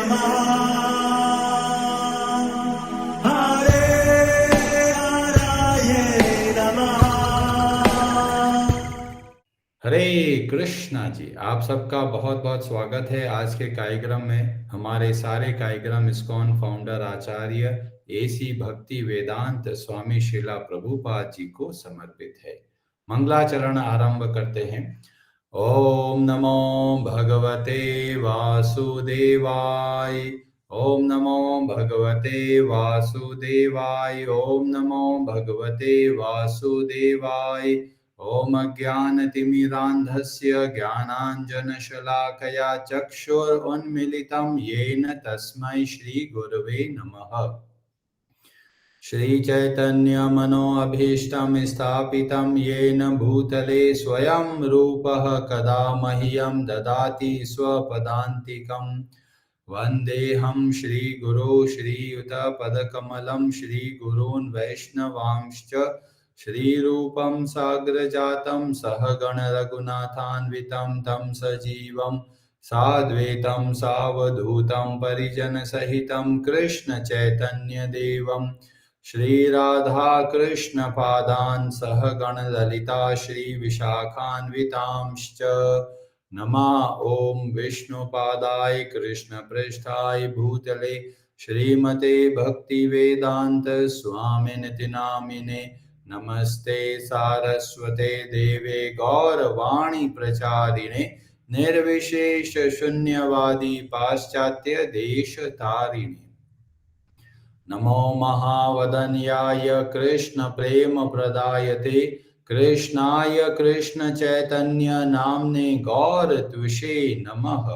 नमः हरे हराये नमः। हरे कृष्णा जी, आप सबका बहुत बहुत स्वागत है आज के कार्यक्रम में। हमारे सारे कार्यक्रम इस्कॉन फाउंडर आचार्य एसी भक्ति वेदांत स्वामी श्रीला प्रभुपाद जी को समर्पित है। मंगलाचरण आरंभ करते हैं। ओम नमो भगवते वासुदेवाय। ओम नमो भगवते वासुदेवाय। ओम नमो भगवते वासुदेवाय। ओम अज्ञानतिमिरान्धस्य ज्ञानाञ्जनशलाकया चक्षुरुन्मीलितं येन तस्मै श्रीगुरवे नमः। श्रीचैतन्यमनोऽभीष्टं स्थापितं येन भूतले स्वयं रूपः कदा मह्यं ददाति स्वपदान्तिकम्। वन्देऽहं श्रीगुरो श्रीयुतपदकमलं श्रीगुरून् वैष्णवांश्च श्रीरूपं साग्रजातं सहगण रघुनाथान्वितं तं सजीवं साद्वैतं सावधूतं परिजनसहितं कृष्ण चैतन्यदेवं श्रीराधा कृष्णपादान् सहगण ललिता श्रीविशाखान्वितांश्च नमः। ओम विष्णुपादाय कृष्णपृष्ठाय भूतले श्रीमते भक्तिवेदांत स्वामिनिति नामिने नमस्ते सारस्वते देवे गौरवाणी प्रचारिणे निर्विशेष शून्यवादी पाश्चात्य देश तारिणे नमो महावदन्याय कृष्ण प्रेम प्रदायते कृष्णाय कृष्ण चैतन्य नाम्ने गौर त्विषे नमः।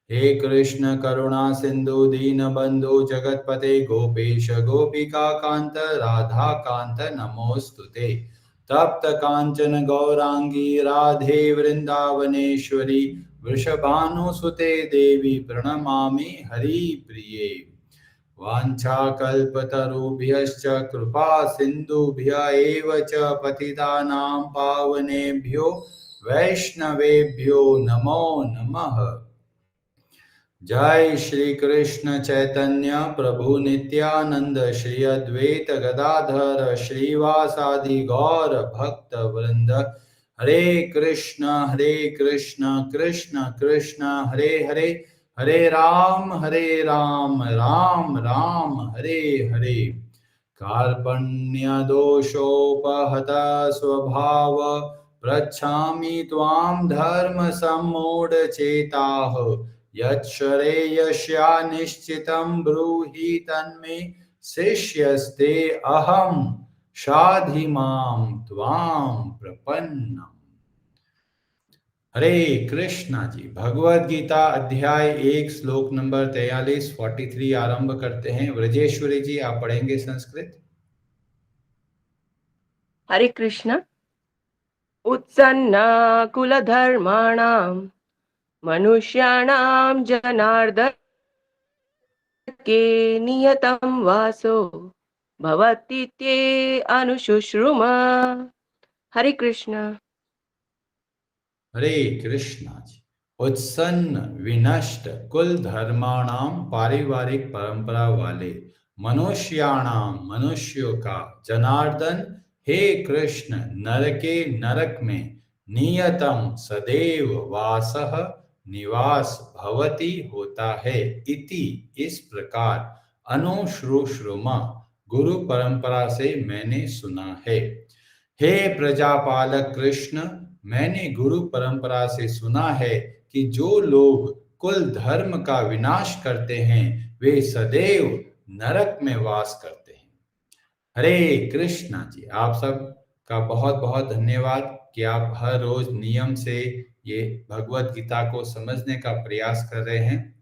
हे कृष्ण करुणा सिंधु दीनबंधु जगतपते गोपेश गोपिका कांत राधा कांत नमोस्तुते। तप्त कांचन गौरांगी राधे वृंदावनेश्वरी वृषभानुसुते देवी प्रणमामि हरिप्रिये। वाञ्छाकल्पतरुभ्यश्च कृपा सिन्धुभ्य एव च पतितानां पावनेभ्यो वैष्णवेभ्यो नमो नमः। जय श्री कृष्ण चैतन्य प्रभु नित्यानंद श्री अद्वैत गदाधर श्रीवासादि गौर भक्त वृंद। हरे कृष्ण कृष्ण कृष्ण हरे हरे, हरे राम राम राम हरे हरे। कार्पण्य दोषोपहत स्वभाव पृच्छामि त्वां धर्म सम्मूढ़ चेताः। यच्छ्रेयस्या निश्चितं ब्रूहि तन्मे शिष्यस्ते अहं शाधि मां त्वां प्रपन्नम्। हरे कृष्णा जी, भगवद गीता अध्याय 1 श्लोक नंबर 43 आरंभ करते हैं। व्रजेश्वरी जी, आप पढ़ेंगे संस्कृत। हरे कृष्ण। उत्सन्ना कुलधर्माणां मनुष्याणां जनार्दन के नियतं वासो भवतीत्ये अनुशुश्रुम। हरे कृष्ण। हरे कृष्णा जी। उत्सन्न विनष्ट कुल धर्माणाम पारिवारिक परंपरा वाले मनुष्याणाम मनुष्यों का जनार्दन हे कृष्ण नरके नरक में नियतम सदैव वासः निवास भवति होता है इति इस प्रकार अनुश्रुश्रुमा गुरु परंपरा से मैंने सुना है। हे प्रजापालक कृष्ण, मैंने गुरु परंपरा से सुना है कि जो लोग कुल धर्म का विनाश करते हैं वे सदैव नरक में वास करते हैं। हरे कृष्णा जी, आप सब का बहुत बहुत धन्यवाद कि आप हर रोज नियम से ये भगवत गीता को समझने का प्रयास कर रहे हैं।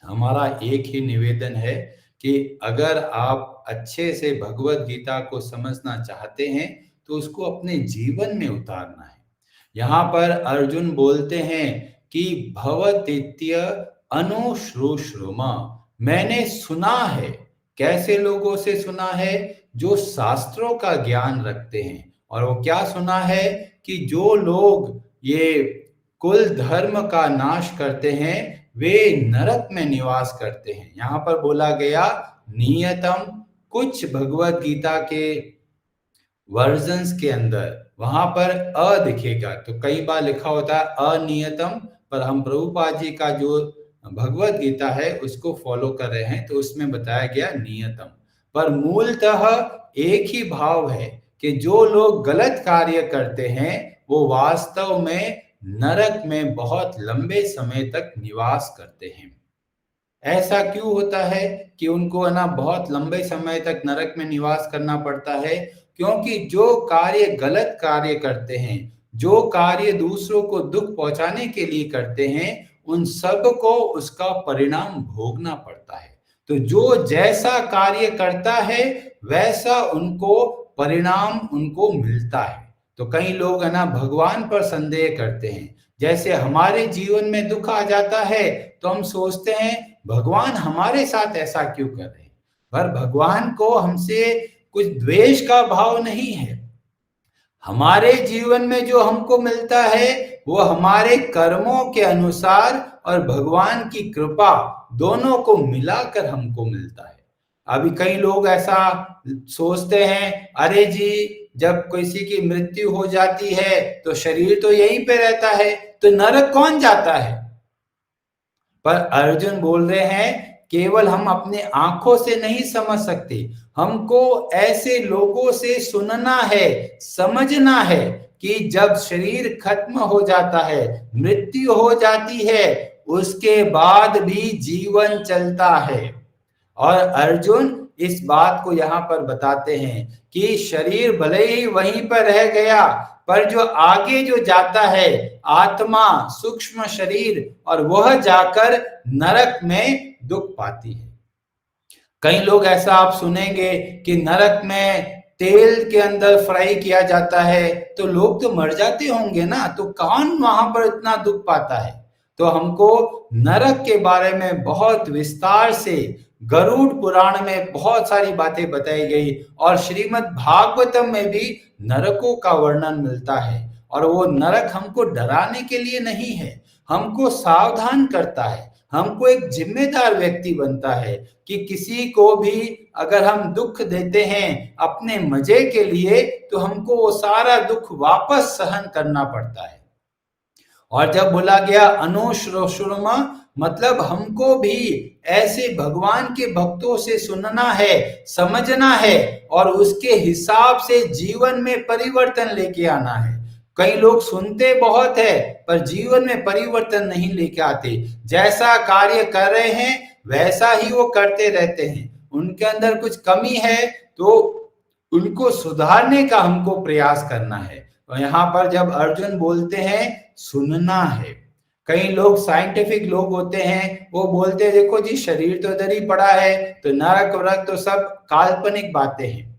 हमारा एक ही निवेदन है कि अगर आप अच्छे से भगवत गीता को समझना चाहते हैं तो उसको अपने जीवन में उतारना है। यहाँ पर अर्जुन बोलते हैं कि भवतीत्य अनुश्रुश्रुमा, मैंने सुना है। कैसे लोगों से सुना है? जो शास्त्रों का ज्ञान रखते हैं। और वो क्या सुना है कि जो लोग ये कुल धर्म का नाश करते हैं वे नरक में निवास करते हैं। यहाँ पर बोला गया नियतम, कुछ भगवत गीता के वर्जन्स के अंदर वहां पर अ दिखेगा, तो कई बार लिखा होता है अनियतम, पर हम प्रभुपाद जी का जो भगवत गीता है उसको फॉलो कर रहे हैं, तो उसमें बताया गया नियतम। पर मूलतः एक ही भाव है कि जो लोग गलत कार्य करते हैं वो वास्तव में नरक में बहुत लंबे समय तक निवास करते हैं। ऐसा क्यों होता है कि उनको है ना बहुत लंबे समय तक नरक में निवास करना पड़ता है? क्योंकि जो कार्य गलत कार्य करते हैं, जो कार्य दूसरों को दुख पहुंचाने के लिए करते हैं, उन सब को उसका परिणाम भोगना पड़ता है। तो जो जैसा कार्य करता है वैसा उनको परिणाम उनको मिलता है। तो कई लोग है ना भगवान पर संदेह करते हैं। जैसे हमारे जीवन में दुख आ जाता है तो हम सोचते हैं भगवान हमारे साथ ऐसा क्यों कर रहे हैं? पर भगवान को हमसे कुछ द्वेष का भाव नहीं है। हमारे जीवन में जो हमको मिलता है वो हमारे कर्मों के अनुसार और भगवान की कृपा दोनों को मिलाकर हमको मिलता है। अभी कई लोग ऐसा सोचते हैं, अरे जी जब किसी की मृत्यु हो जाती है तो शरीर तो यहीं पे रहता है, तो नरक कौन जाता है? पर अर्जुन बोल रहे हैं केवल हम अपने आंखों से नहीं समझ सकते, हमको ऐसे लोगों से सुनना है, समझना है कि जब शरीर खत्म हो जाता है, मृत्यु हो जाती है, उसके बाद भी जीवन चलता है। और अर्जुन इस बात को यहाँ पर बताते हैं कि शरीर भले ही वहीं पर रह गया, पर जो आगे जो जाता है आत्मा, सूक्ष्म शरीर, और वह जाकर नरक में दुख पाती है। कई लोग ऐसा आप सुनेंगे कि नरक में तेल के अंदर फ्राई किया जाता है, तो लोग तो मर जाते होंगे ना, तो कौन वहां पर इतना दुख पाता है? तो हमको नरक के बारे में बहुत विस्तार से गरुड़ पुराण में बहुत सारी बातें बताई गई, और श्रीमद् भागवतम में भी नरकों का वर्णन मिलता है। और वो नरक हमको डराने के लिए नहीं है, हमको सावधान करता है, हमको एक जिम्मेदार व्यक्ति बनता है कि किसी को भी अगर हम दुख देते हैं अपने मजे के लिए, तो हमको वो सारा दुख वापस सहन करना पड़ता है। और जब बोला गया अनुश्रुमा, मतलब हमको भी ऐसे भगवान के भक्तों से सुनना है, समझना है, और उसके हिसाब से जीवन में परिवर्तन लेके आना है। कई लोग सुनते बहुत है पर जीवन में परिवर्तन नहीं लेके आते, जैसा कार्य कर रहे हैं वैसा ही वो करते रहते हैं। उनके अंदर कुछ कमी है तो उनको सुधारने का हमको प्रयास करना है। तो यहाँ पर जब अर्जुन बोलते हैं सुनना है, कई लोग साइंटिफिक लोग होते हैं, वो बोलते हैं देखो जी शरीर तो इधर ही पड़ा है, तो नरक वरक तो सब काल्पनिक बातें हैं।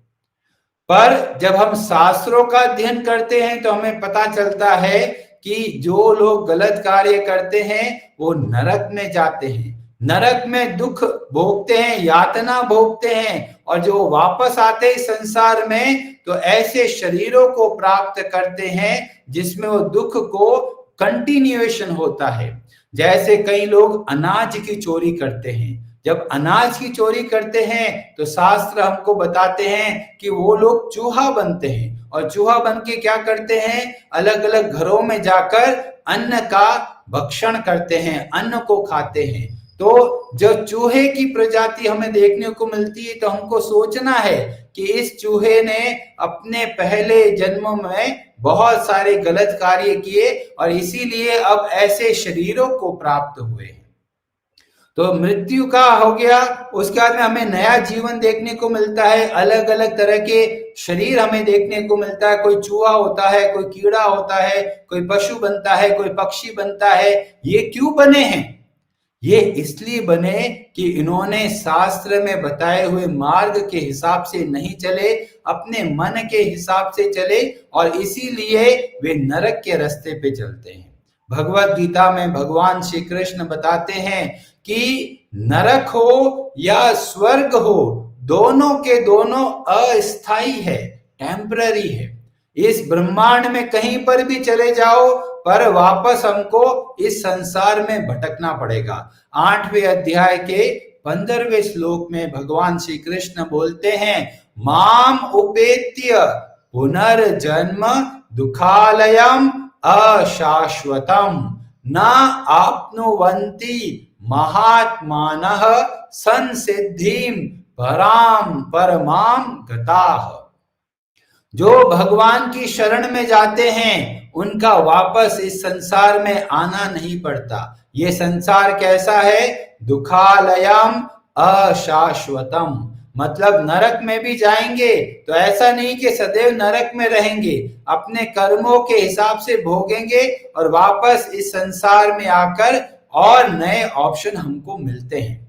पर जब हम शास्त्रों का अध्ययन करते हैं तो हमें पता चलता है कि जो लोग गलत कार्य करते हैं वो नरक में जाते हैं, नरक में दुख भोगते हैं, यातना भोगते हैं, और जो वापस आते हैं संसार में तो ऐसे शरीरों को प्राप्त करते हैं जिसमें वो दुख को कंटिन्यूएशन होता है। जैसे कई लोग अनाज की चोरी करते हैं, जब अनाज की चोरी करते हैं तो शास्त्र हमको बताते हैं कि वो लोग चूहा बनते हैं, और चूहा बन के क्या करते हैं, अलग अलग घरों में जाकर अन्न का भक्षण करते हैं, अन्न को खाते हैं। तो जो चूहे की प्रजाति हमें देखने को मिलती है तो हमको सोचना है कि इस चूहे ने अपने पहले जन्म में बहुत सारे गलत कार्य किए और इसीलिए अब ऐसे शरीरों को प्राप्त हुए। तो मृत्यु का हो गया, उसके बाद में हमें नया जीवन देखने को मिलता है, अलग अलग तरह के शरीर हमें देखने को मिलता है। कोई चूहा होता है, कोई कीड़ा होता है, कोई पशु बनता है, कोई पक्षी बनता है। ये क्यों बने हैं? ये इसलिए बने कि इन्होंने शास्त्र में बताए हुए मार्ग के हिसाब से नहीं चले, अपने मन के हिसाब से चले, और इसीलिए वे नरक के रास्ते पे चलते हैं। भगवत गीता में भगवान श्री कृष्ण बताते हैं कि नरक हो या स्वर्ग हो, दोनों के दोनों अस्थाई है, टेम्पररी है। इस ब्रह्मांड में कहीं पर भी चले जाओ पर वापस हमको इस संसार में भटकना पड़ेगा। 8वें अध्याय के 15वें श्लोक में भगवान श्री कृष्ण बोलते हैं, माम उपेत्य पुनर्जन्म दुखालयम अशाश्वतम न आप्नुवन्ति महात्मानः संसिद्धिम पराम परमाम गताः। जो भगवान की शरण में जाते हैं उनका वापस इस संसार में आना नहीं पड़ता। ये संसार कैसा है? दुखालयम अशाश्वतम, मतलब नरक में भी जाएंगे तो ऐसा नहीं कि सदैव नरक में रहेंगे, अपने कर्मों के हिसाब से भोगेंगे और वापस इस संसार में आकर और नए ऑप्शन हमको मिलते हैं।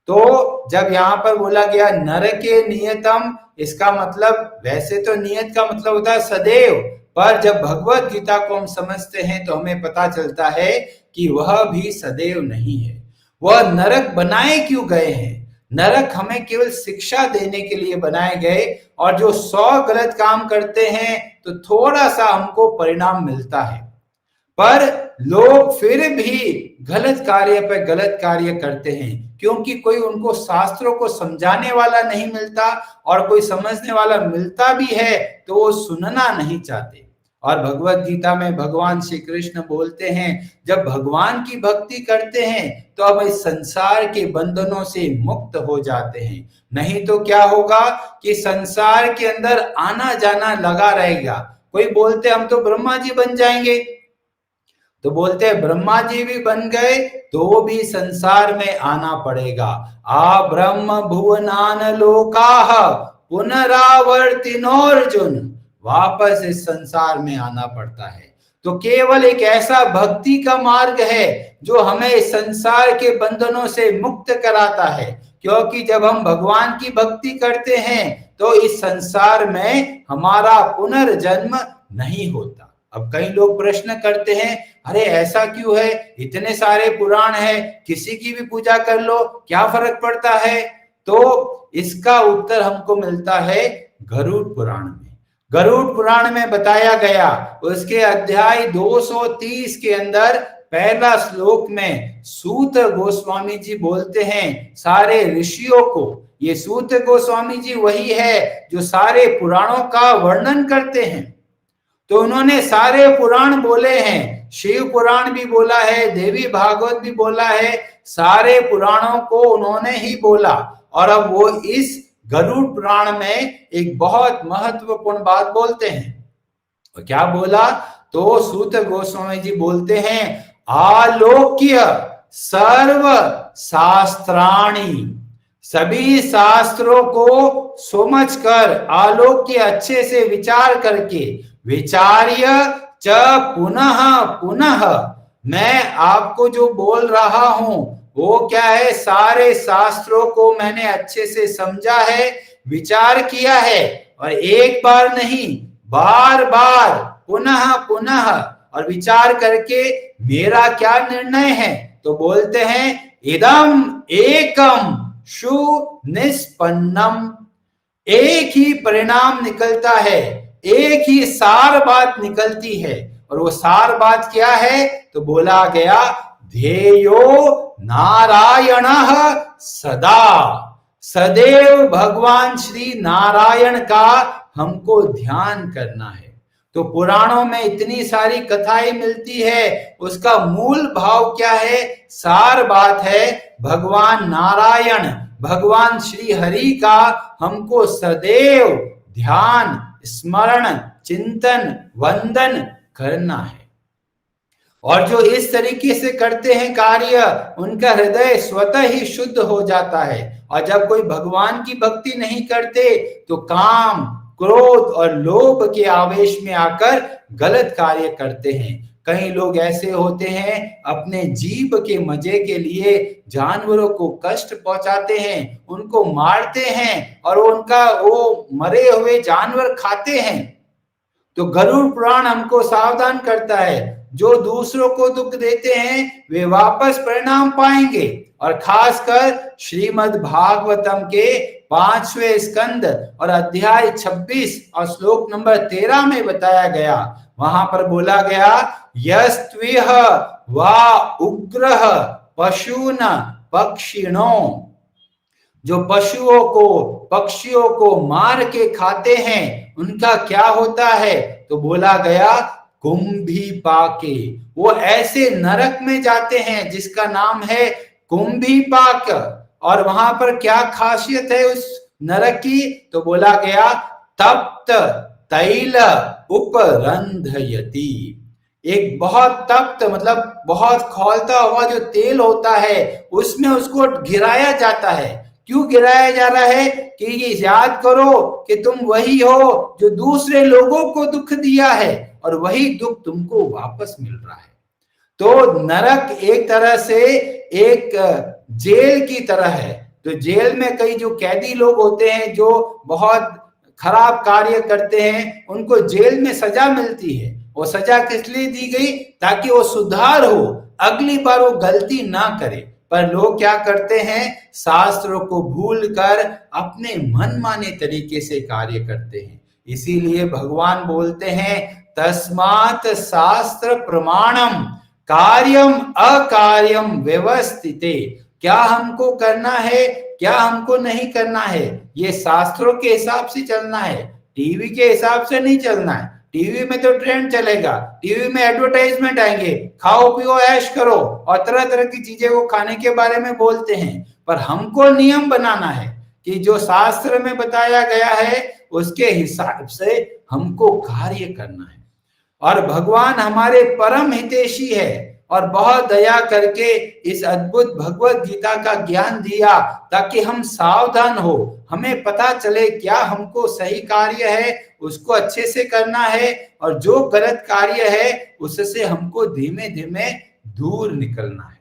तो जब यहाँ पर बोला गया नरके नियतम, इसका मतलब वैसे तो नियत का मतलब होता है सदैव, पर जब भगवत गीता को हम समझते हैं तो हमें पता चलता है कि वह भी सदैव नहीं है। वह नरक बनाए क्यों गए हैं? नरक हमें केवल शिक्षा देने के लिए बनाए गए, और जो 100 गलत काम करते हैं तो थोड़ा सा हमको परिणाम मिलता है, पर लोग फिर भी गलत कार्य पर गलत कार्य करते हैं क्योंकि कोई उनको शास्त्रों को समझाने वाला नहीं मिलता, और कोई समझने वाला मिलता भी है तो वो सुनना नहीं चाहते। और भगवत गीता में भगवान श्री कृष्ण बोलते हैं, जब भगवान की भक्ति करते हैं तो अब इस संसार के बंधनों से मुक्त हो जाते हैं, नहीं तो क्या होगा कि संसार के अंदर आना जाना लगा रहेगा। कोई बोलते हम तो ब्रह्मा जी बन जाएंगे, तो बोलते हैं ब्रह्मा जी भी बन गए तो भी संसार में आना पड़ेगा। आ ब्रह्म भुवनान लोकाः पुनरावर्तिनोर्जुन, वापस इस संसार में आना पड़ता है। तो केवल एक ऐसा भक्ति का मार्ग है जो हमें इस संसार के बंधनों से मुक्त कराता है, क्योंकि जब हम भगवान की भक्ति करते हैं तो इस संसार में हमारा पुनर्जन्म नहीं होता। अब कई लोग प्रश्न करते हैं, अरे ऐसा क्यों है, इतने सारे पुराण है, किसी की भी पूजा कर लो, क्या फर्क पड़ता है? तो इसका उत्तर हमको मिलता है गरुड़ पुराण में। गरुड़ पुराण में बताया गया, उसके अध्याय 230 के अंदर पहला श्लोक में सूत गोस्वामी जी बोलते हैं सारे ऋषियों को, ये सूत गोस्वामी जी वही है जो सारे पुराणों का वर्णन करते हैं। तो उन्होंने सारे पुराण बोले हैं, शिव पुराण भी बोला है, देवी भागवत भी बोला है, सारे पुराणों को उन्होंने ही बोला। और अब वो इस गरुड़ पुराण में एक बहुत महत्वपूर्ण बात बोलते हैं। और क्या बोला? तो सूत गोस्वामी जी बोलते हैं, आलोक्य सर्व शास्त्राणि, सभी शास्त्रों को समझकर आलोक्य अच्छे से विचार करके, विचार्य च पुनः पुनः, मैं आपको जो बोल रहा हूं वो क्या है, सारे शास्त्रों को मैंने अच्छे से समझा है, विचार किया है, और एक बार नहीं बार बार पुनः पुनः, और विचार करके मेरा क्या निर्णय है? तो बोलते हैं इदम एकम शु निष्पन्नम, एक ही परिणाम निकलता है, एक ही सार बात निकलती है। और वो सार बात क्या है? तो बोला गया ध्येयो नारायणः सदा, सदैव भगवान श्री नारायण का हमको ध्यान करना है। तो पुराणों में इतनी सारी कथाएं मिलती है, उसका मूल भाव क्या है? सार बात है भगवान नारायण, भगवान श्री हरि का हमको सदैव ध्यान, स्मरण, चिंतन, वंदन करना है। और जो इस तरीके से करते हैं कार्य, उनका हृदय स्वतः ही शुद्ध हो जाता है। और जब कोई भगवान की भक्ति नहीं करते तो काम, क्रोध और लोभ के आवेश में आकर गलत कार्य करते हैं। कई लोग ऐसे होते हैं, अपने जीभ के मजे के लिए जानवरों को कष्ट पहुंचाते हैं, उनको मारते हैं और उनका वो मरे हुए जानवर खाते हैं। तो गरुड़ पुराण हमको सावधान करता है, जो दूसरों को दुख देते हैं वे वापस परिणाम पाएंगे। और खासकर श्रीमद् भागवतम के 5वें स्कंद और अध्याय 26 और श्लोक नंबर 13 में बताया गया, वहां पर बोला गया, यस्त्विह वा उग्रह पशून पक्षिणो, जो पशुओं को पक्षियों को मार के खाते हैं उनका क्या होता है? तो बोला गया कुंभीपाके, वो ऐसे नरक में जाते हैं जिसका नाम है कुंभीपाक। और वहां पर क्या खासियत है उस नरक की? तो बोला गया तप्त तैल उपरंधयति, एक बहुत तप्त मतलब बहुत खौलता हुआ जो तेल होता है उसमें उसको गिराया जाता है। क्यों गिराया जा रहा है? कि ये याद करो कि तुम वही हो जो दूसरे लोगों को दुख दिया है और वही दुख तुमको वापस मिल रहा है। तो नरक एक तरह से एक जेल की तरह है। तो जेल में कई जो कैदी लोग होते हैं जो बहुत खराब कार्य करते हैं, उनको जेल में सजा मिलती है। वो सजा किस लिए दी गई? ताकि वो सुधार हो, अगली बार वो गलती ना करे। पर लोग क्या करते हैं? शास्त्रों को भूलकर अपने मनमाने तरीके से कार्य करते हैं। इसीलिए भगवान बोलते हैं तस्मात् शास्त्र प्रमाणम कार्यम अकार्यम व्यवस्थिते, क्या हमको करना है, क्या हमको नहीं करना है, ये शास्त्रों के हिसाब से चलना है, टीवी के हिसाब से नहीं चलना है। टीवी में तो ट्रेंड चलेगा, टीवी में एडवर्टाइजमेंट आएंगे, खाओ पियो ऐश करो और तरह तरह की चीजें वो खाने के बारे में बोलते हैं। पर हमको नियम बनाना है कि जो शास्त्र में बताया गया है उसके हिसाब से हमको कार्य करना है। और भगवान हमारे परम हितैषी है और बहुत दया करके इस अद्भुत भगवत गीता का ज्ञान दिया ताकि हम सावधान हो, हमें पता चले क्या हमको सही कार्य है उसको अच्छे से करना है और जो गलत कार्य है उससे हमको धीमे धीमे दूर निकलना है।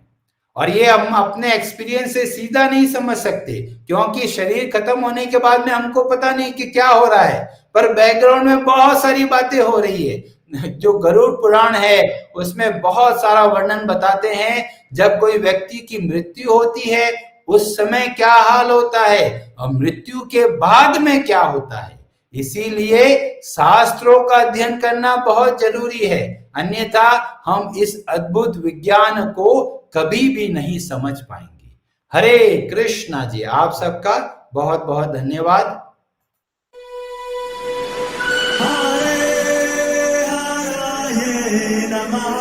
और ये हम अपने एक्सपीरियंस से सीधा नहीं समझ सकते क्योंकि शरीर खत्म होने के बाद में हमको पता नहीं कि क्या हो रहा है, पर बैकग्राउंड में बहुत सारी बातें हो रही है। जो गरुड़ पुराण है उसमें बहुत सारा वर्णन बताते हैं, जब कोई व्यक्ति की मृत्यु होती है उस समय क्या हाल होता है और मृत्यु के बाद में क्या होता है। इसीलिए शास्त्रों का अध्ययन करना बहुत जरूरी है, अन्यथा हम इस अद्भुत विज्ञान को कभी भी नहीं समझ पाएंगे। हरे कृष्णा जी, आप सबका बहुत बहुत धन्यवाद। Namaha